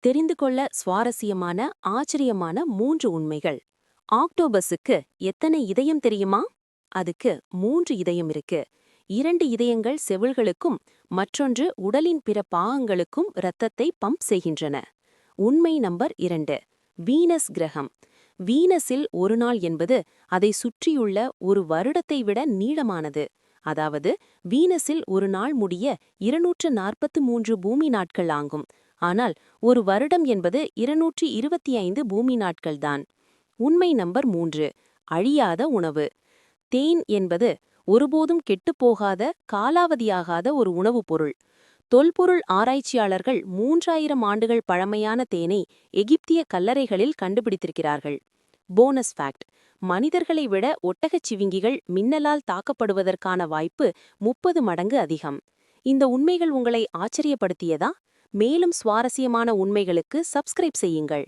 தெரிந்து கொள்ள சுவாரஸ்யமான ஆச்சரியமான 3 உண்மைகள். ஆக்டோபஸுக்கு எத்தனை இதயம் தெரியுமா? அதுக்கு 3 இதயம் இருக்கு. 2 இதயங்கள் செவில்களுக்கும் மற்றொன்று உடலின் பிற பாகங்களுக்கும் இரத்தத்தை பம்ப் செய்கின்றன. உண்மை நம்பர் 2. வீனஸ் கிரகம். வீனஸில் ஒரு நாள் என்பது அதை சுற்றியுள்ள ஒரு வருடத்தை விட நீளமானது. அதாவது வீனஸில் ஒரு நாள் முடிய 243 பூமி நாட்கள் ஆகும். ஆனால் ஒரு வருடம் என்பது 225 பூமி நாட்கள்தான். உண்மை நம்பர் 3. அழியாத உணவு. தேன் என்பது ஒருபோதும் கெட்டுப்போகாத காலாவதியாகாத ஒரு உணவுப் பொருள். தொல்பொருள் ஆராய்ச்சியாளர்கள் 3000 ஆண்டுகள் பழமையான தேனை எகிப்திய கல்லறைகளில் கண்டுபிடித்திருக்கிறார்கள். போனஸ் ஃபேக்ட்: மனிதர்களை விட ஒட்டகச் சிவிங்கிகள் மின்னலால் தாக்கப்படுவதற்கான வாய்ப்பு 30 மடங்கு அதிகம். இந்த உண்மைகள் உங்களை ஆச்சரியப்படுத்தியதா? மேலும் சுவாரஸ்யமான உண்மைகளுக்கு சப்ஸ்கிரைப் செய்யுங்கள்.